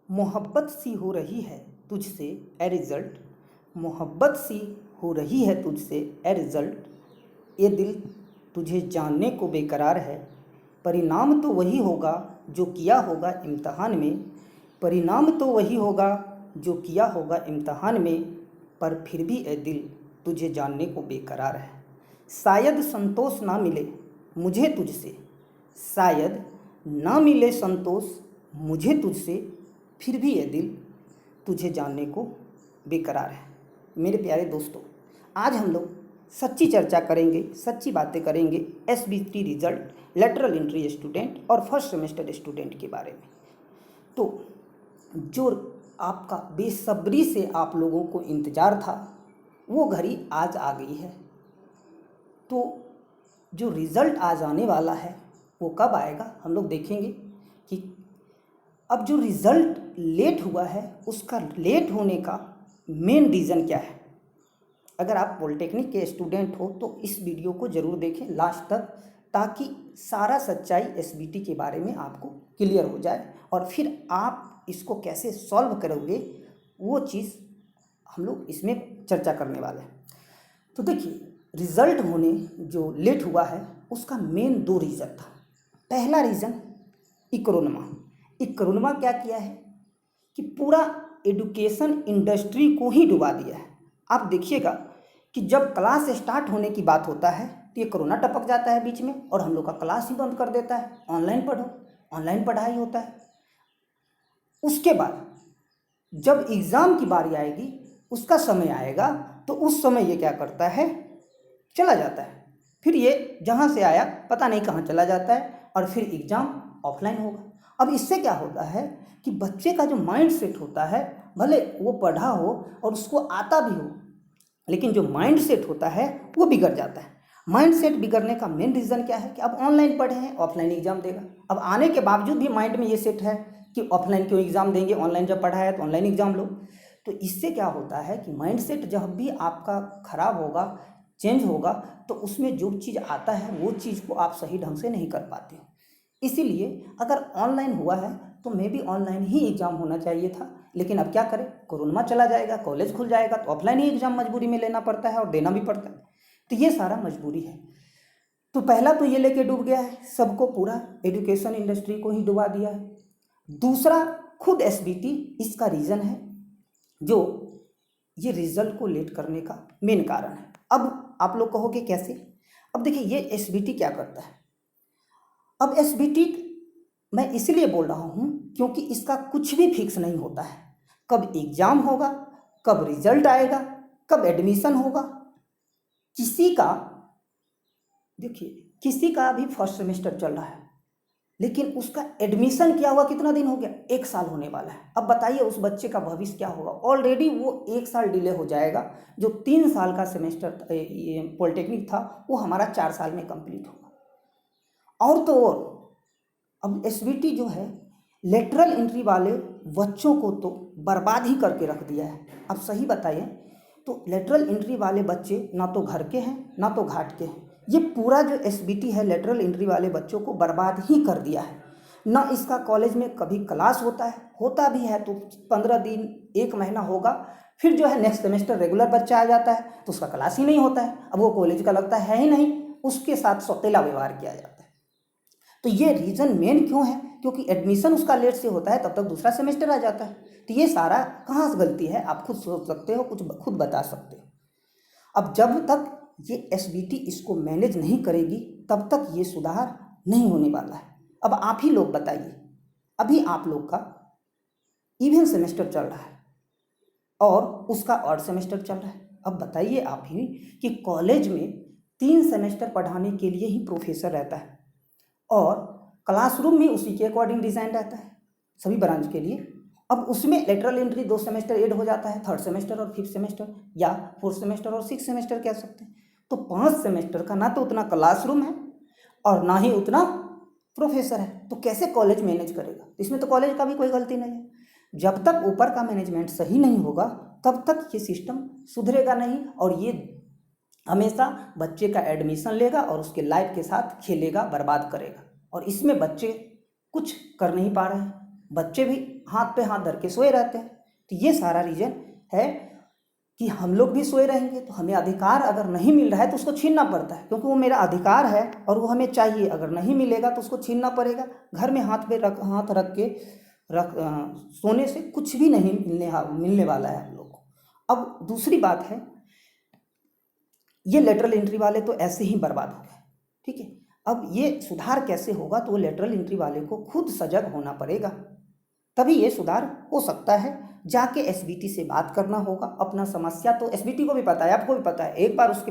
मोहब्बत सी हो रही है तुझसे ए रिज़ल्ट, मोहब्बत सी हो रही है तुझसे ए रिज़ल्ट। ये दिल तुझे जानने को बेकरार है, परिणाम तो वही होगा जो किया होगा इम्तहान में, परिणाम तो वही होगा जो किया होगा इम्तहान में। पर फिर भी ए दिल तुझे जानने को बेकरार है। शायद संतोष ना मिले मुझे तुझसे, शायद ना मिले संतोष मुझे तुझसे, फिर भी ये दिल तुझे जानने को बेकरार है। मेरे प्यारे दोस्तों, आज हम लोग सच्ची चर्चा करेंगे, सच्ची बातें करेंगे SBT result, lateral entry student और फर्स्ट सेमेस्टर स्टूडेंट के बारे में। तो जो आपका बेसब्री से आप लोगों को इंतज़ार था वो घड़ी आज आ गई है। तो जो रिज़ल्ट आज आने वाला है वो कब आएगा हम लोग देखेंगे कि अब जो रिज़ल्ट लेट हुआ है उसका लेट होने का मेन रीज़न क्या है। अगर आप पॉलिटेक्निक के स्टूडेंट हो तो इस वीडियो को ज़रूर देखें लास्ट तक, ताकि सारा सच्चाई एसबीटी के बारे में आपको क्लियर हो जाए और फिर आप इसको कैसे सॉल्व करोगे वो चीज़ हम लोग इसमें चर्चा करने वाले हैं। तो देखिए, रिज़ल्ट होने जो लेट हुआ है उसका मेन दो रीज़न था। पहला रीज़न इकोनॉमा क्या किया है कि पूरा एजुकेशन इंडस्ट्री को ही डुबा दिया है। आप देखिएगा कि जब क्लास स्टार्ट होने की बात होता है तो ये कोरोना टपक जाता है बीच में और हम लोग का क्लास ही बंद कर देता है, ऑनलाइन पढ़ो, ऑनलाइन पढ़ाई होता है। उसके बाद जब एग्ज़ाम की बारी आएगी, उसका समय आएगा, तो उस समय ये क्या करता है, चला जाता है। फिर ये जहाँ से आया पता नहीं कहाँ चला जाता है और फिर एग्ज़ाम ऑफलाइन होगा। अब इससे क्या होता है कि बच्चे का जो माइंड सेट होता है, भले वो पढ़ा हो और उसको आता भी हो, लेकिन जो माइंड सेट होता है वो बिगड़ जाता है। माइंड सेट बिगड़ने का मेन रीज़न क्या है कि अब ऑनलाइन पढ़े हैं, ऑफलाइन एग्ज़ाम देगा। अब आने के बावजूद भी माइंड में ये सेट है कि ऑफलाइन क्यों एग्ज़ाम देंगे, ऑनलाइन जब पढ़ा है तो ऑनलाइन एग्ज़ाम लो। तो इससे क्या होता है कि माइंड सेट जब भी आपका ख़राब होगा, चेंज होगा, तो उसमें जो चीज़ आता है वो चीज़ को आप सही ढंग से नहीं कर पाते हो। इसीलिए अगर ऑनलाइन हुआ है तो मे भी ऑनलाइन ही एग्ज़ाम होना चाहिए था, लेकिन अब क्या करें, कोरोना चला जाएगा, कॉलेज खुल जाएगा तो ऑफलाइन ही एग्ज़ाम मजबूरी में लेना पड़ता है और देना भी पड़ता है। तो ये सारा मजबूरी है। तो पहला तो ये लेके डूब गया है, सबको, पूरा एजुकेशन इंडस्ट्री को ही डुबा दिया है। दूसरा खुद एसबीटी इसका रीज़न है, जो ये रिज़ल्ट को लेट करने का मेन कारण है। अब आप लोग कहोगे कैसे? अब देखिए, ये एसबीटी क्या करता है। अब एसबीटी मैं इसलिए बोल रहा हूँ क्योंकि इसका कुछ भी फिक्स नहीं होता है। कब एग्ज़ाम होगा, कब रिजल्ट आएगा, कब एडमिशन होगा। किसी का, देखिए, किसी का अभी फर्स्ट सेमेस्टर चल रहा है लेकिन उसका एडमिशन क्या हुआ, कितना दिन हो गया, 1 साल होने वाला है। अब बताइए उस बच्चे का भविष्य क्या होगा। ऑलरेडी वो 1 साल डिले हो जाएगा। जो 3 साल का सेमेस्टर पॉलिटेक्निक था वो हमारा 4 साल में कंप्लीट होगा। और तो और अब एसबीटी जो है लेटरल एंट्री वाले बच्चों को तो बर्बाद ही करके रख दिया है। अब सही बताइए, तो लेटरल एंट्री वाले बच्चे ना तो घर के हैं ना तो घाट के हैं। ये पूरा जो एसबीटी है लेटरल एंट्री वाले बच्चों को बर्बाद ही कर दिया है। ना इसका कॉलेज में कभी क्लास होता है, होता भी है तो 15 दिन 1 महीना होगा, फिर जो है नेक्स्ट सेमेस्टर रेगुलर बच्चा आ जाता है तो उसका क्लास ही नहीं होता है। अब वो कॉलेज का लगता है ही नहीं, उसके साथ सौतेला व्यवहार किया जाता है। तो ये रीज़न मेन क्यों है, क्योंकि एडमिशन उसका लेट से होता है, तब तक दूसरा सेमेस्टर आ जाता है। तो ये सारा कहाँ से गलती है, आप खुद सोच सकते हो, कुछ खुद बता सकते हो। अब जब तक ये एसबीटी इसको मैनेज नहीं करेगी तब तक ये सुधार नहीं होने वाला है। अब आप ही लोग बताइए, अभी आप लोग का इवन सेमेस्टर चल रहा है और उसका ऑड सेमेस्टर चल रहा है। अब बताइए आप ही कि कॉलेज में 3 सेमेस्टर पढ़ाने के लिए ही प्रोफेसर रहता है और क्लासरूम में उसी के अकॉर्डिंग डिज़ाइन रहता है सभी ब्रांच के लिए। अब उसमें लेटरल एंट्री 2 सेमेस्टर ऐड हो जाता है, 3rd सेमेस्टर और 5th सेमेस्टर, या 4th सेमेस्टर और 6th सेमेस्टर कह सकते हैं। तो 5 सेमेस्टर का ना तो उतना क्लासरूम है और ना ही उतना प्रोफेसर है, तो कैसे कॉलेज मैनेज करेगा। इसमें तो कॉलेज का भी कोई गलती नहीं है। जब तक ऊपर का मैनेजमेंट सही नहीं होगा तब तक ये सिस्टम सुधरेगा नहीं और ये हमेशा बच्चे का एडमिशन लेगा और उसके लाइफ के साथ खेलेगा, बर्बाद करेगा। और इसमें बच्चे कुछ कर नहीं पा रहे हैं। बच्चे भी हाथ पे हाथ धर के सोए रहते हैं। तो ये सारा रीज़न है कि हम लोग भी सोए रहेंगे तो हमें अधिकार अगर नहीं मिल रहा है तो उसको छीनना पड़ता है, क्योंकि वो मेरा अधिकार है और वो हमें चाहिए। अगर नहीं मिलेगा तो उसको छीनना पड़ेगा। घर में हाथ रख के सोने से कुछ भी नहीं मिलने वाला है आप लोग को। अब दूसरी बात है, ये लेटरल एंट्री वाले तो ऐसे ही बर्बाद हो गए, ठीक है। अब ये सुधार कैसे होगा, तो वो लेटरल एंट्री वाले को खुद सजग होना पड़ेगा, तभी ये सुधार हो सकता है। जाके एसबीटी से बात करना होगा, अपना समस्या तो एसबीटी को भी पता है, आपको भी पता है। एक बार उसके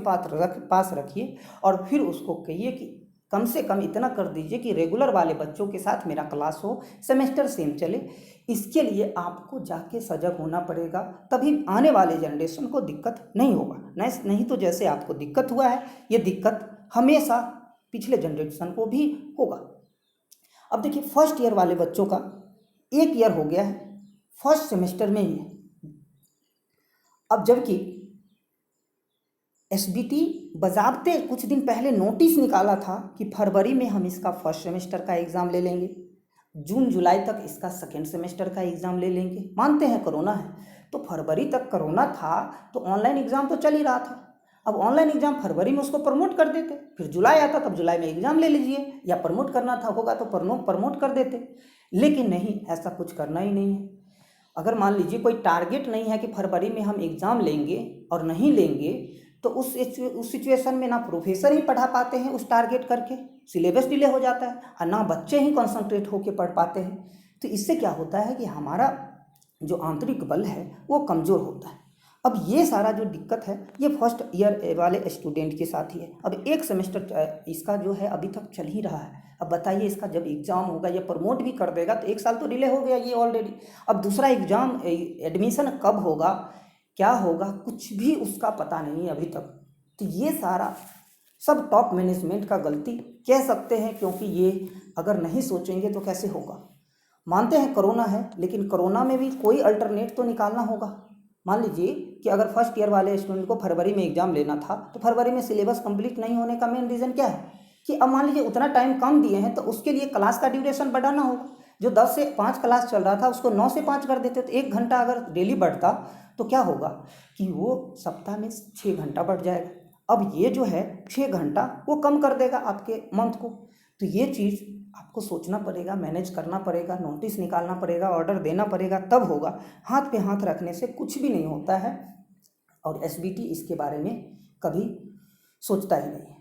पास रखिए और फिर उसको कहिए कि कम से कम इतना कर दीजिए कि रेगुलर वाले बच्चों के साथ मेरा क्लास हो, सेमेस्टर सेम चले। इसके लिए आपको जाके सजग होना पड़ेगा, तभी आने वाले जनरेशन को दिक्कत नहीं होगा। नहीं तो जैसे आपको दिक्कत हुआ है, ये दिक्कत हमेशा पिछले जनरेशन को भी होगा। अब देखिए, फर्स्ट ईयर वाले बच्चों का 1 ईयर हो गया है, फर्स्ट सेमेस्टर में ही है। अब जबकि एसबीटी बजाबते कुछ दिन पहले नोटिस निकाला था कि फरवरी में हम इसका फर्स्ट सेमेस्टर का एग्ज़ाम ले लेंगे, जून जुलाई तक इसका सेकेंड सेमेस्टर का एग्ज़ाम ले लेंगे। मानते हैं कोरोना है, तो फरवरी तक कोरोना था तो ऑनलाइन एग्ज़ाम तो चल ही रहा था। अब ऑनलाइन एग्ज़ाम फरवरी में उसको प्रमोट कर देते, फिर जुलाई आता तब जुलाई में एग्ज़ाम ले लीजिए, या प्रमोट करना था होगा तो प्रमोट कर देते। लेकिन नहीं, ऐसा कुछ करना ही नहीं है। अगर मान लीजिए कोई टारगेट नहीं है कि फरवरी में हम एग्ज़ाम लेंगे और नहीं लेंगे, तो उस सिचुएशन में ना प्रोफेसर ही पढ़ा पाते हैं उस टारगेट करके, सिलेबस डिले हो जाता है, और ना बच्चे ही कंसंट्रेट होकर पढ़ पाते हैं। तो इससे क्या होता है कि हमारा जो आंतरिक बल है वो कमज़ोर होता है। अब ये सारा जो दिक्कत है ये फर्स्ट ईयर वाले स्टूडेंट के साथ ही है। अब एक सेमेस्टर इसका जो है अभी तक चल ही रहा है। अब बताइए, इसका जब एग्ज़ाम होगा, ये प्रमोट भी कर देगा तो 1 साल तो डिले हो गया ये ऑलरेडी। अब दूसरा एग्ज़ाम एडमिशन कब होगा, क्या होगा, कुछ भी उसका पता नहीं है अभी तक। तो ये सारा सब टॉप मैनेजमेंट का गलती कह सकते हैं, क्योंकि ये अगर नहीं सोचेंगे तो कैसे होगा। मानते हैं कोरोना है, लेकिन कोरोना में भी कोई अल्टरनेट तो निकालना होगा। मान लीजिए कि अगर फर्स्ट ईयर वाले स्टूडेंट को फरवरी में एग्ज़ाम लेना था, तो फरवरी में सिलेबस कंप्लीट नहीं होने का मेन रीज़न क्या है कि अब मान लीजिए उतना टाइम कम दिए हैं, तो उसके लिए क्लास का ड्यूरेशन बढ़ाना होगा। जो 10 से 5 क्लास चल रहा था उसको 9 से 5 कर देते, तो 1 घंटा अगर डेली बढ़ता तो क्या होगा कि वो सप्ताह में 6 घंटा बढ़ जाएगा। अब ये जो है 6 घंटा वो कम कर देगा आपके मंथ को। तो ये चीज़ आपको सोचना पड़ेगा, मैनेज करना पड़ेगा, नोटिस निकालना पड़ेगा, ऑर्डर देना पड़ेगा, तब होगा। हाथ पे हाथ रखने से कुछ भी नहीं होता है, और एसबीटी इसके बारे में कभी सोचता ही नहीं है।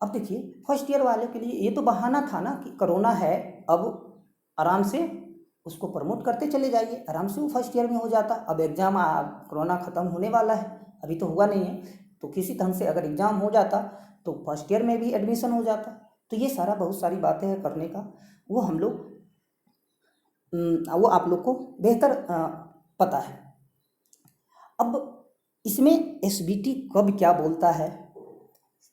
अब देखिए, फर्स्ट ईयर वाले के लिए ये तो बहाना था ना कि कोरोना है, अब आराम से उसको प्रमोट करते चले जाइए, आराम से वो फर्स्ट ईयर में हो जाता। अब एग्ज़ाम कोरोना ख़त्म होने वाला है, अभी तो हुआ नहीं है, तो किसी तरह से अगर एग्ज़ाम हो जाता तो फर्स्ट ईयर में भी एडमिशन हो जाता। तो ये सारा बहुत सारी बातें हैं करने का, वो हम लोग वो आप लोग को बेहतर पता है। अब इसमें एसबीटी कब क्या बोलता है,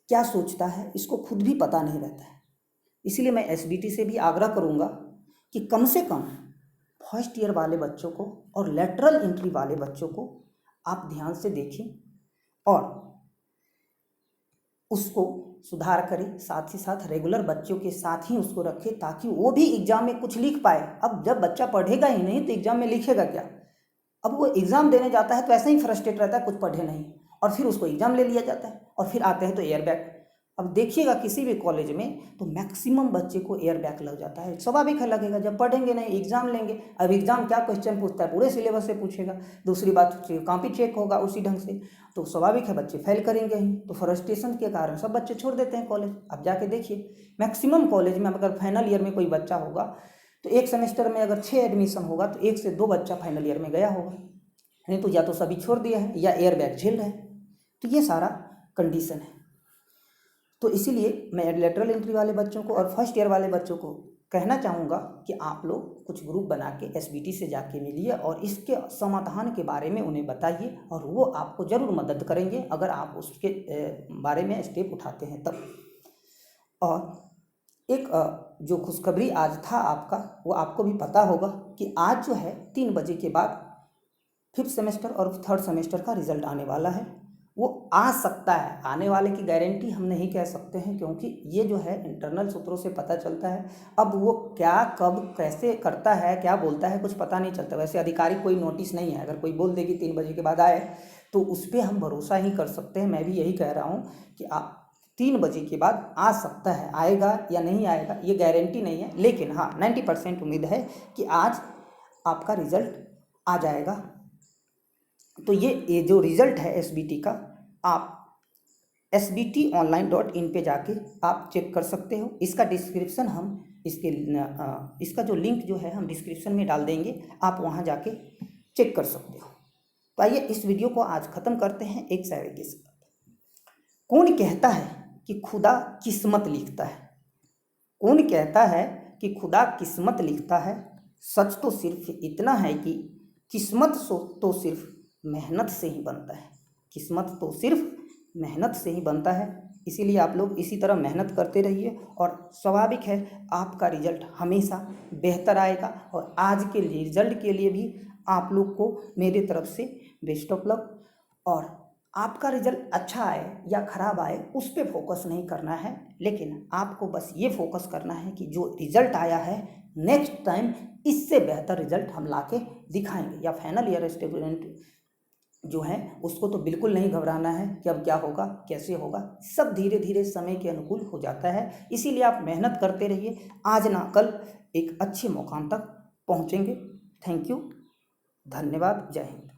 क्या सोचता है, इसको खुद भी पता नहीं रहता है। इसलिए मैं एसबीटी से भी आग्रह करूँगा कि कम से कम फर्स्ट ईयर वाले बच्चों को और लेटरल एंट्री वाले बच्चों को आप ध्यान से देखें और उसको सुधार करें। साथ ही साथ रेगुलर बच्चों के साथ ही उसको रखें, ताकि वो भी एग्ज़ाम में कुछ लिख पाए। अब जब बच्चा पढ़ेगा ही नहीं तो एग्ज़ाम में लिखेगा क्या। अब वो एग्ज़ाम देने जाता है तो ऐसे ही फ्रस्ट्रेट रहता है, कुछ पढ़े नहीं, और फिर उसको एग्ज़ाम ले लिया जाता है, और फिर आते हैं तो एयर बैग। अब देखिएगा किसी भी कॉलेज में तो मैक्सिमम बच्चे को एयर बैग लग जाता है। स्वाभाविक है, लगेगा, जब पढ़ेंगे नहीं, एग्ज़ाम लेंगे। अब एग्ज़ाम क्या क्वेश्चन पूछता है, पूरे सिलेबस से पूछेगा। दूसरी बात, कॉपी चेक होगा उसी ढंग से, तो स्वाभाविक है बच्चे फेल करेंगे ही। तो फ्रस्ट्रेशन के कारण सब बच्चे छोड़ देते हैं कॉलेज। अब जाके देखिए, मैक्सिमम कॉलेज में अगर फाइनल ईयर में कोई बच्चा होगा तो एक सेमेस्टर में अगर 6 एडमिशन होगा तो 1 से 2 बच्चा फाइनल ईयर में गया होगा, नहीं तो या तो सभी छोड़ दिया है या एयर बैग झेल रहे हैं। तो ये सारा कंडीशन है। तो इसीलिए मैं लेटरल एंट्री वाले बच्चों को और फर्स्ट ईयर वाले बच्चों को कहना चाहूँगा कि आप लोग कुछ ग्रुप बना के एसबीटी से जाके मिलिए और इसके समाधान के बारे में उन्हें बताइए, और वो आपको ज़रूर मदद करेंगे अगर आप उसके बारे में स्टेप उठाते हैं तब। और एक जो खुशखबरी आज था आपका, वो आपको भी पता होगा कि आज जो है 3 बजे के बाद 5th सेमेस्टर और 3rd सेमेस्टर का रिजल्ट आने वाला है। वो आ सकता है। आने वाले की गारंटी हम नहीं कह सकते हैं, क्योंकि ये जो है इंटरनल सूत्रों से पता चलता है। अब वो क्या कब कैसे करता है, क्या बोलता है, कुछ पता नहीं चलता। वैसे आधिकारिक कोई नोटिस नहीं है, अगर कोई बोल दे कि 3 बजे के बाद आए तो उस पर हम भरोसा ही कर सकते हैं। मैं भी यही कह रहा हूँ कि आप 3 बजे के बाद आ सकता है, आएगा या नहीं आएगा ये गारंटी नहीं है, लेकिन हाँ 90% उम्मीद है कि आज आपका रिज़ल्ट आ जाएगा। तो ये जो रिज़ल्ट है एसबीटी का, आप sbtonline.in पे जाके आप चेक कर सकते हो। इसका डिस्क्रिप्शन हम इसका जो लिंक जो है हम डिस्क्रिप्शन में डाल देंगे, आप वहाँ जाके चेक कर सकते हो। तो आइए इस वीडियो को आज ख़त्म करते हैं एक शायरी के साथ। कौन कहता है कि खुदा किस्मत लिखता है? कौन कहता है कि खुदा किस्मत लिखता है? सच तो सिर्फ इतना है कि किस्मत तो सिर्फ मेहनत से ही बनता है। किस्मत तो सिर्फ मेहनत से ही बनता है। इसीलिए आप लोग इसी तरह मेहनत करते रहिए और स्वाभाविक है आपका रिजल्ट हमेशा बेहतर आएगा। और आज के रिजल्ट के लिए भी आप लोग को मेरे तरफ से बेस्ट ऑफ लक। और आपका रिजल्ट अच्छा आए या ख़राब आए उस पर फोकस नहीं करना है, लेकिन आपको बस ये फोकस करना है कि जो रिज़ल्ट आया है नेक्स्ट टाइम इससे बेहतर रिजल्ट हम लाके दिखाएंगे। या फाइनल ईयर स्टूडेंट जो है उसको तो बिल्कुल नहीं घबराना है कि अब क्या होगा कैसे होगा, सब धीरे धीरे समय के अनुकूल हो जाता है। इसीलिए आप मेहनत करते रहिए, आज ना कल एक अच्छे मुकाम तक पहुँचेंगे। थैंक यू, धन्यवाद, जय हिंद।